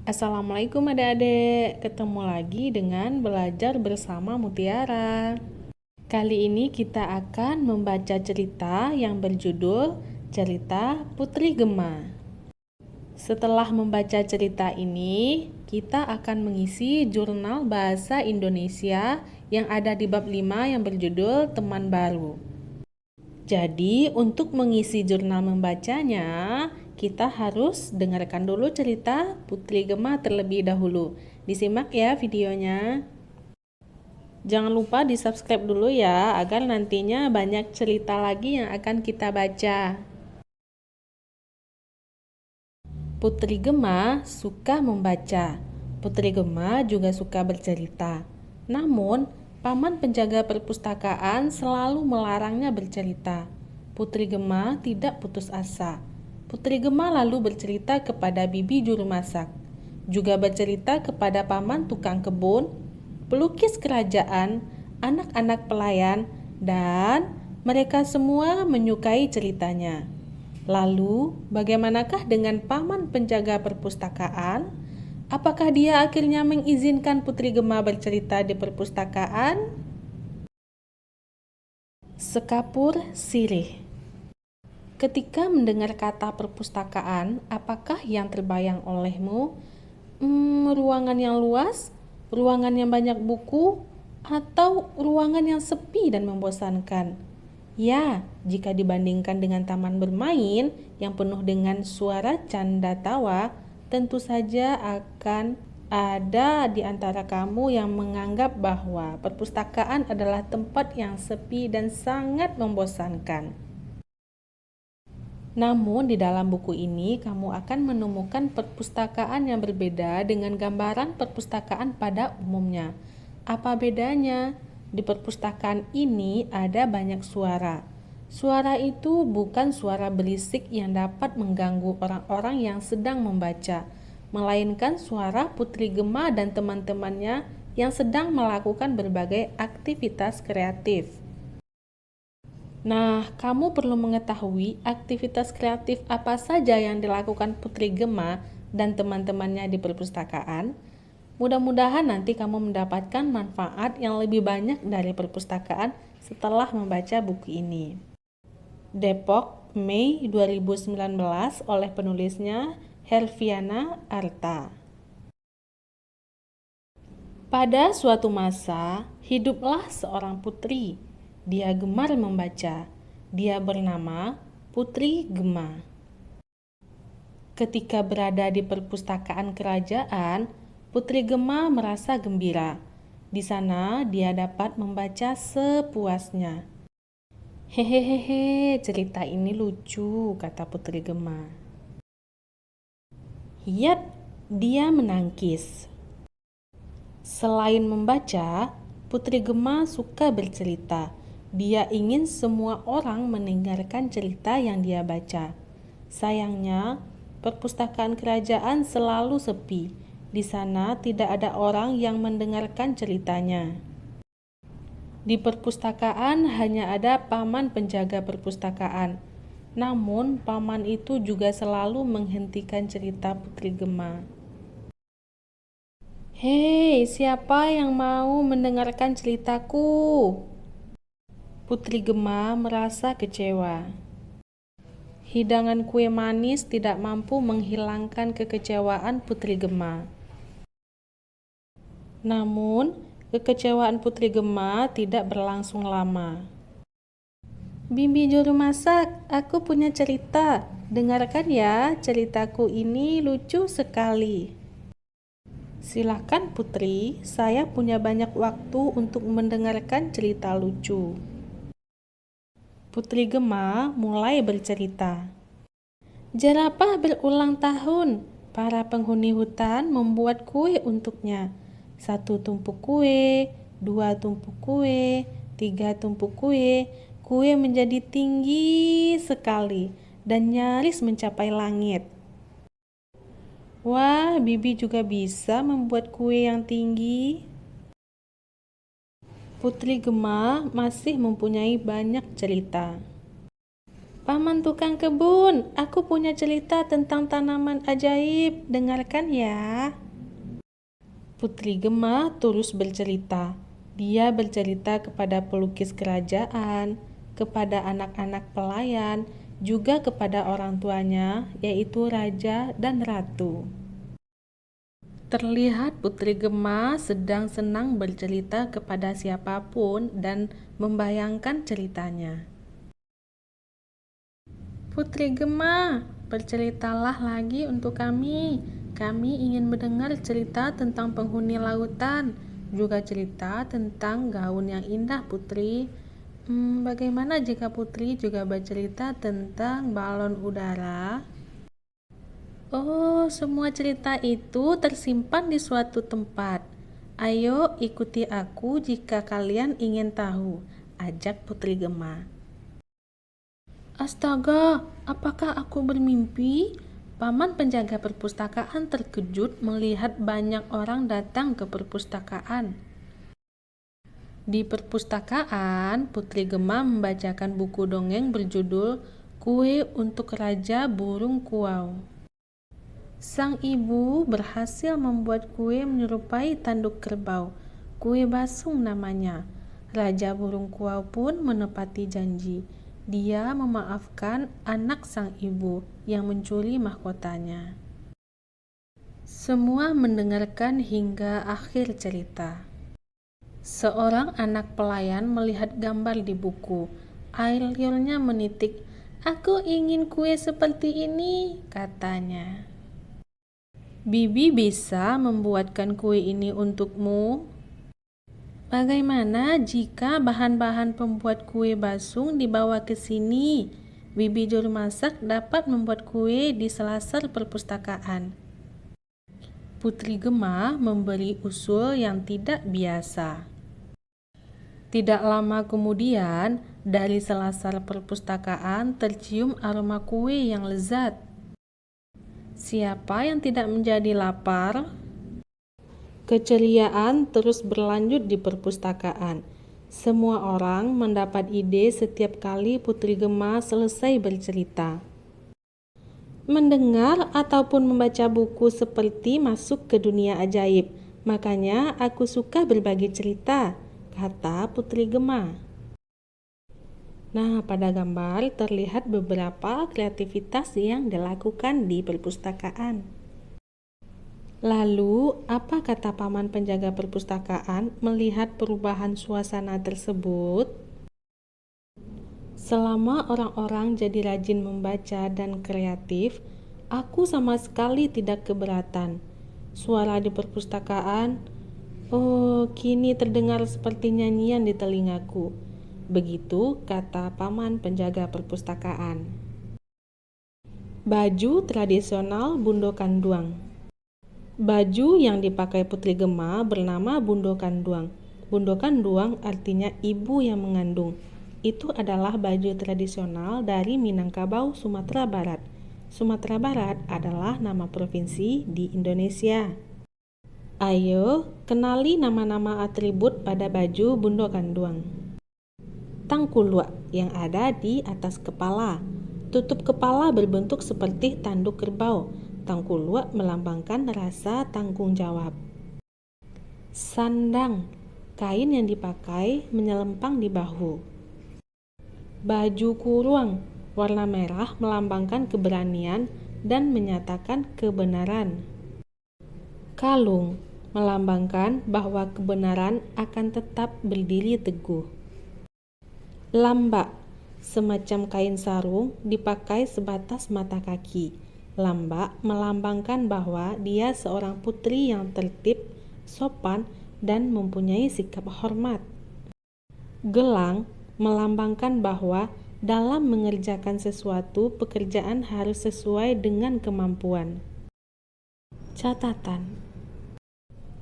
Assalamualaikum adik-adik, ketemu lagi dengan belajar bersama Mutiara. Kali ini kita akan membaca cerita yang berjudul Cerita Putri Gema. Setelah membaca cerita ini, kita akan mengisi jurnal bahasa Indonesia yang ada di bab 5 yang berjudul Teman Baru. Jadi, untuk mengisi jurnal membacanya, kita harus dengarkan dulu cerita Putri Gema terlebih dahulu. Disimak ya videonya. Jangan lupa di-subscribe dulu ya, agar nantinya banyak cerita lagi yang akan kita baca. Putri Gema suka membaca. Putri Gema juga suka bercerita. Namun, paman penjaga perpustakaan selalu melarangnya bercerita. Putri Gema tidak putus asa. Putri Gema lalu bercerita kepada bibi juru masak, juga bercerita kepada paman tukang kebun, pelukis kerajaan, anak-anak pelayan, dan mereka semua menyukai ceritanya. Lalu, bagaimanakah dengan paman penjaga perpustakaan? Apakah dia akhirnya mengizinkan Putri Gema bercerita di perpustakaan? Sekapur sirih. Ketika mendengar kata perpustakaan, apakah yang terbayang olehmu? Ruangan yang luas, ruangan yang banyak buku, atau ruangan yang sepi dan membosankan? Ya, jika dibandingkan dengan taman bermain yang penuh dengan suara canda tawa, tentu saja akan ada di antara kamu yang menganggap bahwa perpustakaan adalah tempat yang sepi dan sangat membosankan. Namun di dalam buku ini kamu akan menemukan perpustakaan yang berbeda dengan gambaran perpustakaan pada umumnya. Apa bedanya? Di perpustakaan ini ada banyak suara. Suara itu bukan suara berisik yang dapat mengganggu orang-orang yang sedang membaca, melainkan suara Putri Gema dan teman-temannya yang sedang melakukan berbagai aktivitas kreatif. Nah, kamu perlu mengetahui aktivitas kreatif apa saja yang dilakukan Putri Gema dan teman-temannya di perpustakaan. Mudah-mudahan nanti kamu mendapatkan manfaat yang lebih banyak dari perpustakaan setelah membaca buku ini. Depok, Mei 2019 oleh penulisnya Herviana Arta. Pada suatu masa, hiduplah seorang putri. Dia gemar membaca. Dia bernama Putri Gema. Ketika berada di perpustakaan kerajaan, Putri Gema merasa gembira. Di sana dia dapat membaca sepuasnya. Hehehe, cerita ini lucu, kata Putri Gema. Hiat, dia menangkis. Selain membaca, Putri Gema suka bercerita. Dia ingin semua orang mendengarkan cerita yang dia baca. Sayangnya, perpustakaan kerajaan selalu sepi. Di sana tidak ada orang yang mendengarkan ceritanya. Di perpustakaan hanya ada paman penjaga perpustakaan. Namun, paman itu juga selalu menghentikan cerita Putri Gema. Hei, siapa yang mau mendengarkan ceritaku? Putri Gema merasa kecewa. Hidangan kue manis tidak mampu menghilangkan kekecewaan Putri Gema. Namun, kekecewaan Putri Gema tidak berlangsung lama. Bibi juru masak, aku punya cerita. Dengarkan ya, ceritaku ini lucu sekali. Silakan Putri, saya punya banyak waktu untuk mendengarkan cerita lucu. Putri Gema mulai bercerita. Jerapah berulang tahun. Para penghuni hutan membuat kue untuknya. 1 tumpuk kue, 2 tumpuk kue, 3 tumpuk kue. Kue menjadi tinggi sekali dan nyaris mencapai langit. Wah, Bibi juga bisa membuat kue yang tinggi. Putri Gema masih mempunyai banyak cerita. Paman tukang kebun, aku punya cerita tentang tanaman ajaib. Dengarkan ya. Putri Gemma terus bercerita. Dia bercerita kepada pelukis kerajaan, kepada anak-anak pelayan, juga kepada orang tuanya, yaitu raja dan ratu. Terlihat Putri Gemma sedang senang bercerita kepada siapapun dan membayangkan ceritanya. Putri Gemma, berceritalah lagi untuk kami. Kami ingin mendengar cerita tentang penghuni lautan, juga cerita tentang gaun yang indah, Putri. Bagaimana jika Putri juga bercerita tentang balon udara? Oh, semua cerita itu tersimpan di suatu tempat. Ayo ikuti aku jika kalian ingin tahu, ajak Putri Gemma. Astaga, apakah aku bermimpi? Paman penjaga perpustakaan terkejut melihat banyak orang datang ke perpustakaan. Di perpustakaan, Putri Gemma membacakan buku dongeng berjudul Kue untuk Raja Burung Kuau. Sang ibu berhasil membuat kue menyerupai tanduk kerbau. Kue basung namanya. Raja Burung Kuau pun menepati janji. Dia memaafkan anak sang ibu yang mencuri mahkotanya. Semua mendengarkan hingga akhir cerita. Seorang anak pelayan melihat gambar di buku. Air liurnya menitik. "Aku ingin kue seperti ini," katanya. "Bibi bisa membuatkan kue ini untukmu." "Bagaimana jika bahan-bahan pembuat kue basung dibawa ke sini? Bibi juru masak dapat membuat kue di selasar perpustakaan." Putri Gemma memberi usul yang tidak biasa. Tidak lama kemudian, dari selasar perpustakaan tercium aroma kue yang lezat. Siapa yang tidak menjadi lapar? Keceriaan terus berlanjut di perpustakaan. Semua orang mendapat ide setiap kali Putri Gemma selesai bercerita. Mendengar ataupun membaca buku seperti masuk ke dunia ajaib. Makanya aku suka berbagi cerita, kata Putri Gemma. Nah, pada gambar terlihat beberapa kreativitas yang dilakukan di perpustakaan. Lalu, apa kata paman penjaga perpustakaan melihat perubahan suasana tersebut? Selama orang-orang jadi rajin membaca dan kreatif, aku sama sekali tidak keberatan. Suara di perpustakaan, oh, kini terdengar seperti nyanyian di telingaku. Begitu kata paman penjaga perpustakaan. Baju tradisional Bundo Kanduang. Baju yang dipakai Putri Gemma bernama Bundo Kanduang. Bundo Kanduang artinya ibu yang mengandung. Itu adalah baju tradisional dari Minangkabau, Sumatera Barat. Sumatera Barat adalah nama provinsi di Indonesia. Ayo, kenali nama-nama atribut pada baju Bundo Kanduang. Tangkulwa yang ada di atas kepala. Tutup kepala berbentuk seperti tanduk kerbau. Tangkulwa melambangkan rasa tanggung jawab. Sandang, kain yang dipakai menyelempang di bahu. Baju kuruang, warna merah melambangkan keberanian dan menyatakan kebenaran. Kalung, melambangkan bahwa kebenaran akan tetap berdiri teguh. Lamba, semacam kain sarung dipakai sebatas mata kaki. Lamba melambangkan bahwa dia seorang putri yang tertib, sopan, dan mempunyai sikap hormat. Gelang melambangkan bahwa dalam mengerjakan sesuatu, pekerjaan harus sesuai dengan kemampuan. Catatan.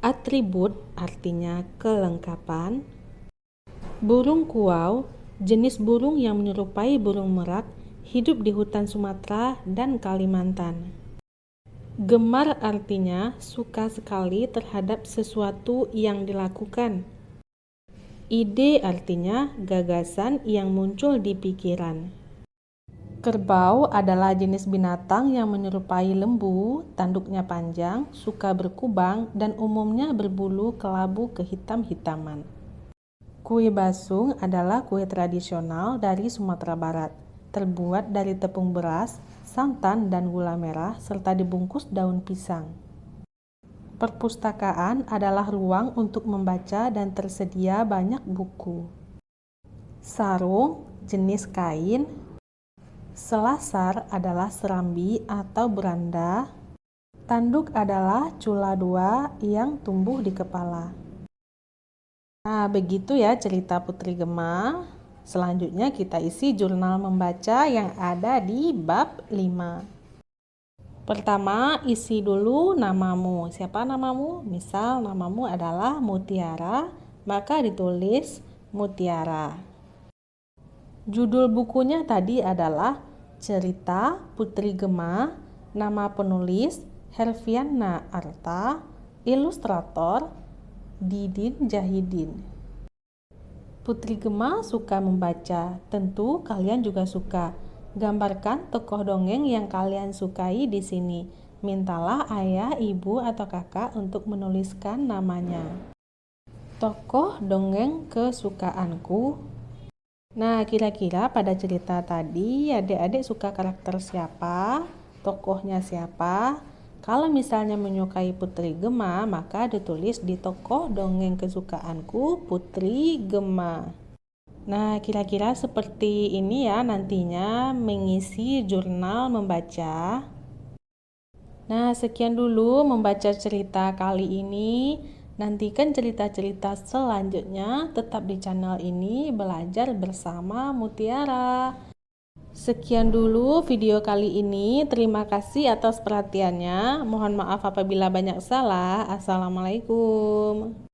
Atribut artinya kelengkapan. Burung kuau, jenis burung yang menyerupai burung merak, hidup di hutan Sumatera dan Kalimantan. Gemar artinya suka sekali terhadap sesuatu yang dilakukan. Ide artinya gagasan yang muncul di pikiran. Kerbau adalah jenis binatang yang menyerupai lembu, tanduknya panjang, suka berkubang, dan umumnya berbulu kelabu kehitam-hitaman. Kue basung adalah kue tradisional dari Sumatera Barat, terbuat dari tepung beras, santan, dan gula merah, serta dibungkus daun pisang. Perpustakaan adalah ruang untuk membaca dan tersedia banyak buku. Sarung, jenis kain. Selasar adalah serambi atau beranda. Tanduk adalah cula dua yang tumbuh di kepala. Nah, begitu ya cerita Putri Gema. Selanjutnya kita isi jurnal membaca yang ada di bab 5. Pertama, isi dulu namamu. Siapa namamu? Misal namamu adalah Mutiara, maka ditulis Mutiara. Judul bukunya tadi adalah Cerita Putri Gema, nama penulis Herviana Arta, ilustrator Didin Jahidin. Putri Gema suka membaca, tentu kalian juga suka. Gambarkan tokoh dongeng yang kalian sukai di sini. Mintalah ayah, ibu, atau kakak untuk menuliskan namanya. Tokoh dongeng kesukaanku. Nah, kira-kira pada cerita tadi adik-adik suka karakter siapa? Tokohnya siapa? Kalau misalnya menyukai Putri Gema, maka ditulis di tokoh dongeng kesukaanku Putri Gema. Nah, kira-kira seperti ini ya nantinya mengisi jurnal membaca. Nah, sekian dulu membaca cerita kali ini. Nantikan cerita-cerita selanjutnya tetap di channel ini Belajar Bersama Mutiara. Sekian dulu video kali ini. Terima kasih atas perhatiannya. Mohon maaf apabila banyak salah. Assalamualaikum.